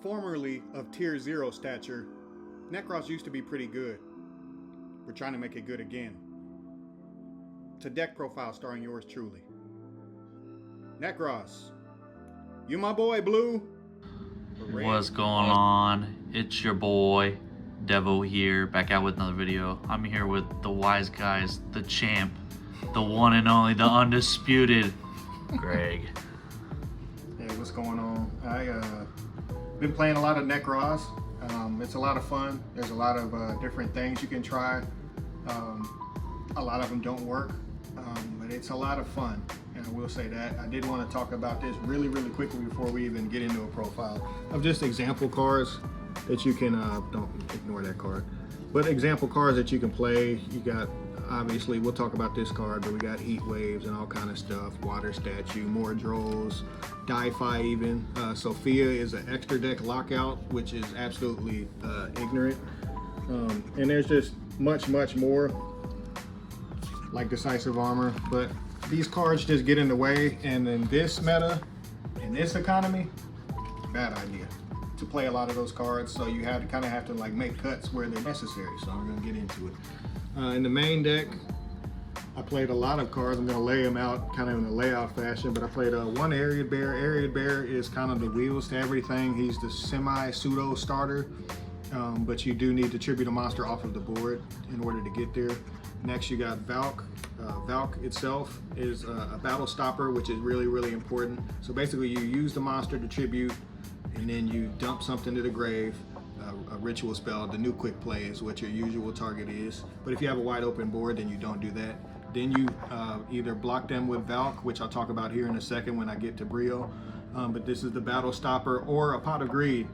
Formerly of tier 0 stature, Nekroz used to be pretty good. We're trying to make it good again. It's a deck profile starring yours truly. Nekroz, you my boy Blue? What's going on? It's your boy Devo here, back out with another video. I'm here with the wise guys, the champ, the one and only, the undisputed Greg. Hey, what's going on? I been playing a lot of Nekroz. It's a lot of fun. There's a lot of different things you can try. A lot of them don't work, but it's a lot of fun. And I will say that. I did want to talk about this really quickly before we even get into a profile of just example cards that you can, don't ignore that card, but example cards that you can play. You got, obviously, we'll talk about this card, but we got Heat Waves and all kind of stuff, Water Statue, Mordros, Di-Fi even. Sophia is an extra deck lockout, which is absolutely ignorant. And there's just much more, like Decisive Armor, but these cards just get in the way, and in this meta, in this economy, bad idea to play a lot of those cards. So you have to like make cuts where they're necessary. So I'm gonna get into it. In the main deck, I played a lot of cards. I'm gonna lay them out kind of in a layout fashion, but I played one Ariad Bear. Ariad Bear is kind of the wheels to everything. He's the semi-pseudo starter, but you do need to tribute a monster off of the board in order to get there. Next, you got Valk. Valk itself is a battle stopper, which is really important. So basically, you use the monster to tribute, and then you dump something to the grave. A ritual spell, the new quick play is what your usual target is. But if you have a wide open board, then you don't do that. Then you either block them with Valk, which I'll talk about here in a second when I get to Brio. But this is the battle stopper, or a Pot of Greed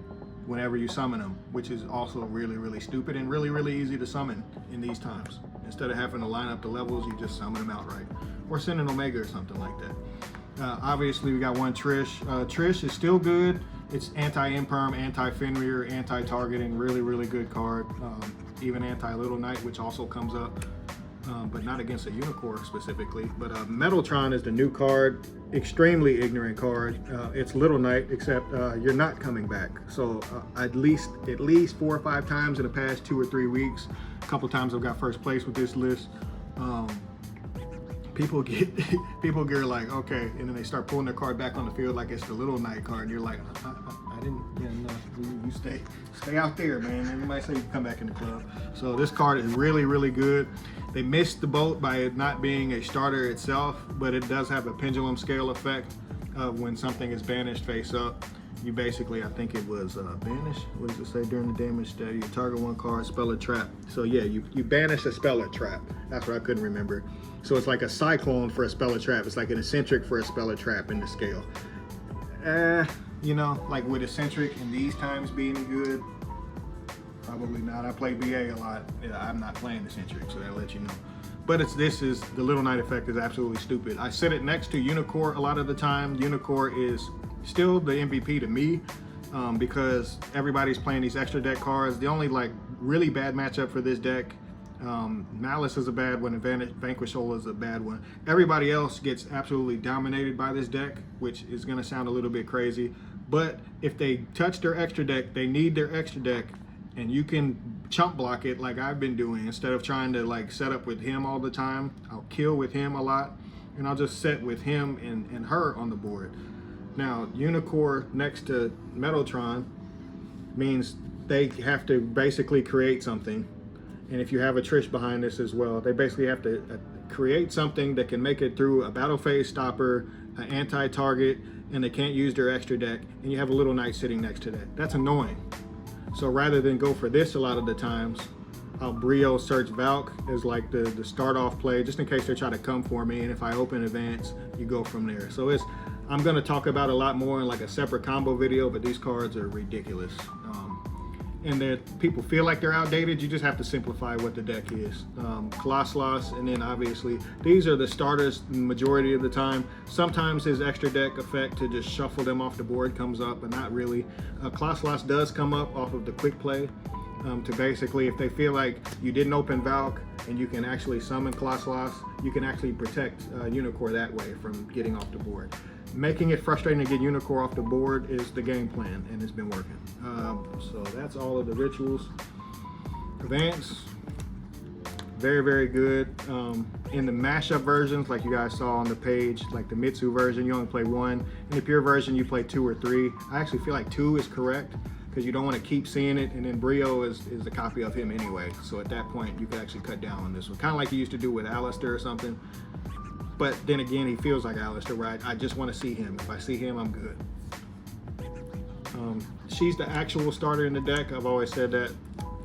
whenever you summon them, which is also really stupid and really easy to summon in these times. Instead of having to line up the levels, you just summon them outright. Or send an Omega or something like that. Obviously, we got one Trish. Trish is still good. It's anti-imperm, anti-Fenrir, anti-targeting, really good card. Even anti-Little Knight, which also comes up, but not against a Unicorn specifically. But Metaltron is the new card, extremely ignorant card. It's Little Knight, except you're not coming back. So at least 4 or 5 times in the past 2 or 3 weeks, a couple times I've got first place with this list. People get like, okay, and then they start pulling their card back on the field like it's the Little Knight card, and you're like, I didn't, yeah, no, you stay out there, man. Everybody say you come back in the club. So this card is really good. They missed the boat by it not being a starter itself, but it does have a pendulum scale effect of when something is banished face up. You basically, I think it was banished. What does it say? During the damage stat, you target one card, spell a trap. So yeah, you banish a spell or trap. That's what I couldn't remember. So it's like a cyclone for a spell or trap. It's like an eccentric for a spell or trap in the scale. You know, like with eccentric in these times being good, probably not. I play BA a lot. Yeah, I'm not playing eccentric, so that'll let you know. But this is the Little Knight effect is absolutely stupid. I set it next to Unicorn a lot of the time. Unicorn is still the MVP to me because everybody's playing these extra deck cards. The only like really bad matchup for this deck, Malice is a bad one, and Vanquishola is a bad one. Everybody else gets absolutely dominated by this deck, which is gonna sound a little bit crazy. But if they touch their extra deck, they need their extra deck, and you can chump block it like I've been doing. Instead of trying to like set up with him all the time, I'll kill with him a lot, and I'll just set with him and her on the board. Now, Unicorn next to Metaltron means they have to basically create something. And if you have a Trish behind this as well, they basically have to create something that can make it through a battle phase stopper, an anti-target, and they can't use their extra deck, and you have a Little Knight sitting next to that. That's annoying. So rather than go for this a lot of the times, I'll Brio search Valk as like the start off play, just in case they try to come for me, and if I open advance, you go from there. So I'm gonna talk about a lot more in like a separate combo video, but these cards are ridiculous. And that people feel like they're outdated, you just have to simplify what the deck is. Colossus, and then obviously, these are the starters the majority of the time. Sometimes his extra deck effect to just shuffle them off the board comes up, but not really. Colossus does come up off of the quick play to basically, if they feel like you didn't open Valk and you can actually summon Colossus, you can actually protect Unicorn that way from getting off the board. making it frustrating to get Unicorn off the board is the game plan, and it's been working. So that's all of the rituals. Advance, very, very good. In the mashup versions, like you guys saw on the page, like the Mitsu version, you only play 1. In the pure version, you play 2 or 3. I actually feel like 2 is correct because you don't want to keep seeing it, and then Brio is a copy of him anyway. So at that point, you can actually cut down on this one, kind of like you used to do with Alistair or something. But then again, he feels like Alistair, where I just want to see him. If I see him, I'm good. She's the actual starter in the deck. I've always said that.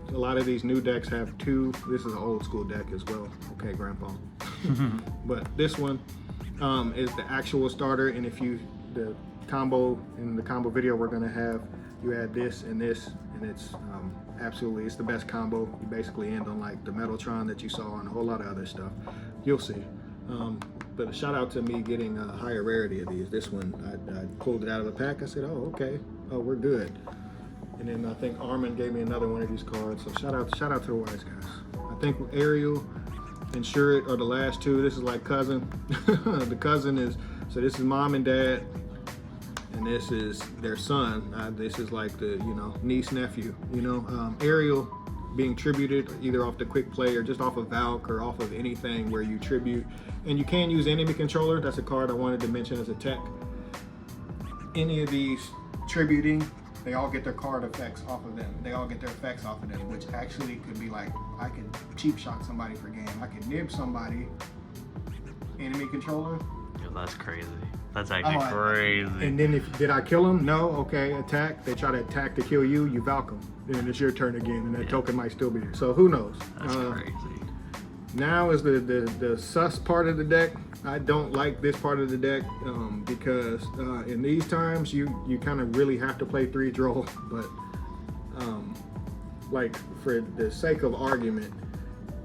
A lot of these new decks have 2. This is an old school deck as well. Okay, Grandpa. But this one is the actual starter, and if you, the combo, in the combo video we're gonna have, you add this, and it's absolutely, it's the best combo. You basically end on like the Metaltron that you saw and a whole lot of other stuff. You'll see. But a shout out to me getting a higher rarity of these. This one, I pulled it out of the pack. I said, oh, okay, oh, we're good. And then I think Armin gave me another one of these cards. So shout out to the Wise Guys. I think Ariel and Shurit are the last 2. This is like cousin. The cousin is, so this is mom and dad, and this is their son. This is like the, you know, niece, nephew, you know. Ariel being tributed either off the quick play or just off of Valk or off of anything where you tribute. And you can use enemy controller. That's a card I wanted to mention as a tech. Any of these tributing, they all get their card effects off of them. They all get their effects off of them, which actually could be like, I could cheap shot somebody for game. I could nib somebody, enemy controller. Yo, that's crazy. That's actually crazy. And then did I kill him? No, okay, attack. They try to attack to kill you, you Valk them. Then it's your turn again, and that token might still be there. So who knows? That's crazy. Now is the sus part of the deck. I don't like this part of the deck because in these times you kind of really have to play 3 draw, but like for the sake of argument,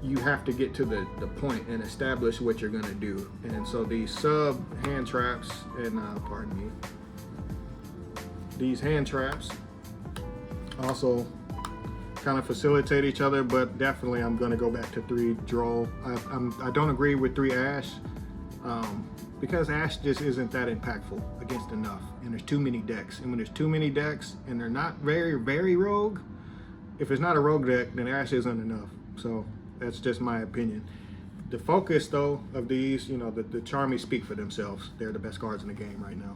you have to get to the point and establish what you're gonna do. And so these sub hand traps, and pardon me, these hand traps also kind of facilitate each other, but definitely I'm going to go back to 3 draw. I don't agree with 3 Ash because Ash just isn't that impactful against enough, and there's too many decks. And when there's too many decks and they're not very rogue, if it's not a rogue deck, then Ash isn't enough. So that's just my opinion. The focus though of these, you know, the Charmies speak for themselves. They're the best cards in the game right now.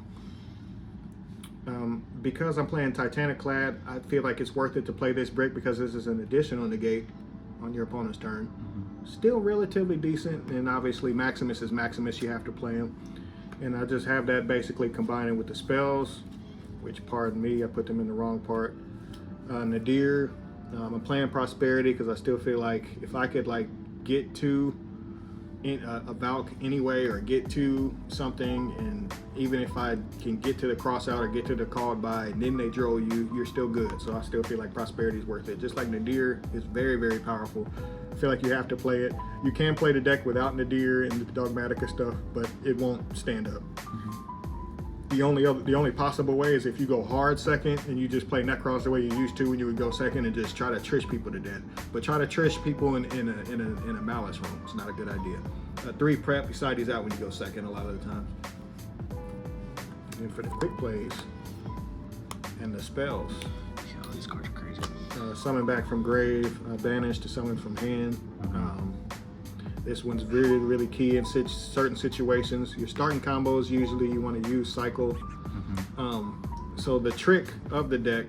Because I'm playing Titanic Clad, I feel like it's worth it to play this brick because this is an additional negate on your opponent's turn. Still relatively decent, and obviously Maximus is Maximus, you have to play him. And I just have that basically combining with the spells, which, pardon me, I put them in the wrong part. Nadir, I'm playing Prosperity because I still feel like if I could like get to a Valk anyway, or get to something, and even if I can get to the cross out or get to the called by and then they draw you, you're still good. So I still feel like Prosperity is worth it. Just like Nadir is very powerful. I feel like you have to play it. You can play the deck without Nadir and the Dogmatica stuff, but it won't stand up. The only possible way is if you go hard second and you just play Nekroz the way you used to when you would go second and just try to trish people to death. But try to trish people in a malice room. It's not a good idea. 3 prep, you side these out when you go second a lot of the times. And for the quick plays and the spells. Yo, these cards are crazy. Summon back from grave, banish to summon from hand. This one's really key in certain situations. Your starting combos, usually you want to use cycle. So the trick of the deck,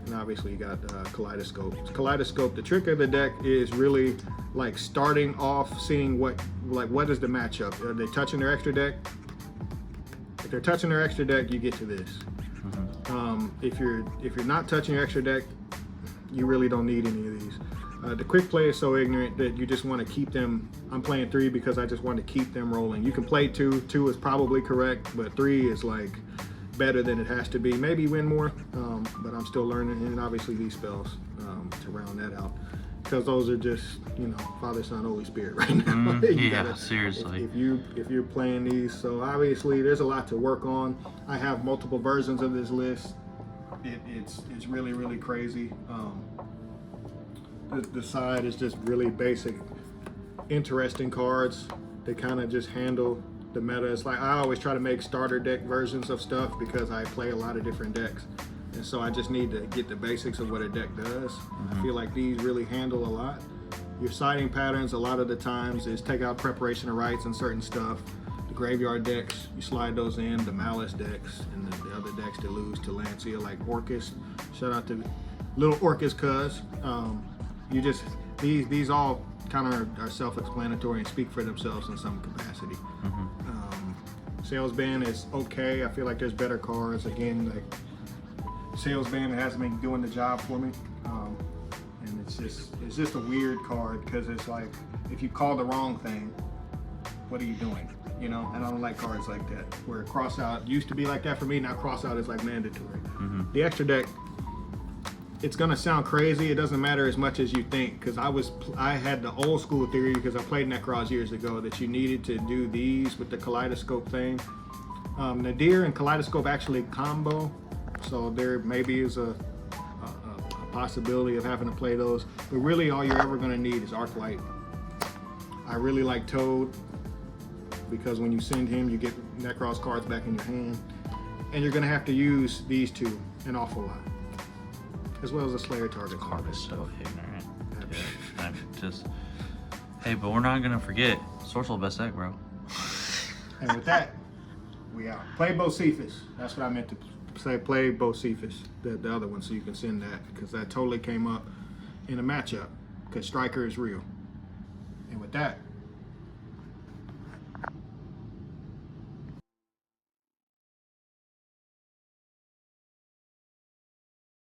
and obviously you got Kaleidoscope. Kaleidoscope, the trick of the deck is really like starting off, seeing what is the matchup. Are they touching their extra deck? If they're touching their extra deck, you get to this. If you're not touching your extra deck, you really don't need any of these. The quick play is so ignorant that you just want to keep them. I'm playing 3 because I just want to keep them rolling. You can play 2. 2 is probably correct, but 3 is like better than it has to be. Maybe win more, but I'm still learning. And obviously these spells to round that out, because those are just, you know, Father, Son, Holy Spirit right now. Yeah, seriously. If you're playing these, so obviously there's a lot to work on. I have multiple versions of this list. It's really crazy. The side is just really basic, interesting cards. They kind of just handle the meta is like, I always try to make starter deck versions of stuff because I play a lot of different decks. And so I just need to get the basics of what a deck does. I feel like these really handle a lot. Your siding patterns a lot of the times is take out preparation of rights and certain stuff. The graveyard decks, you slide those in, the malice decks, and the other decks that lose to Lancia, like Orcus. Shout out to little Orcus cuz. You just, these all kind of are self-explanatory and speak for themselves in some capacity. Sales ban is okay. I feel like there's better cards. Again, like Sales ban hasn't been doing the job for me. And it's just a weird card because it's like, if you call the wrong thing, what are you doing? You know, and I don't like cards like that, where cross out used to be like that for me, now cross out is like mandatory. The extra deck, it's gonna sound crazy, it doesn't matter as much as you think, because I had the old school theory, because I played Nekroz years ago, that you needed to do these with the kaleidoscope thing. Nadir and kaleidoscope actually combo, so there maybe is a possibility of having to play those, but really all you're ever gonna need is Arclight. I really like Toad, because when you send him, you get Nekroz cards back in your hand, and you're gonna have to use these two an awful lot, as well as a Slayer target. Card is so ignorant. Yeah, I'm just, hey, but we're not gonna forget Sorcerer best deck, bro. And with that, we out. Play Bocephus. That's what I meant to say. Play Bocephus, the other one, so you can send that, because that totally came up in a matchup, because Striker is real. And with that,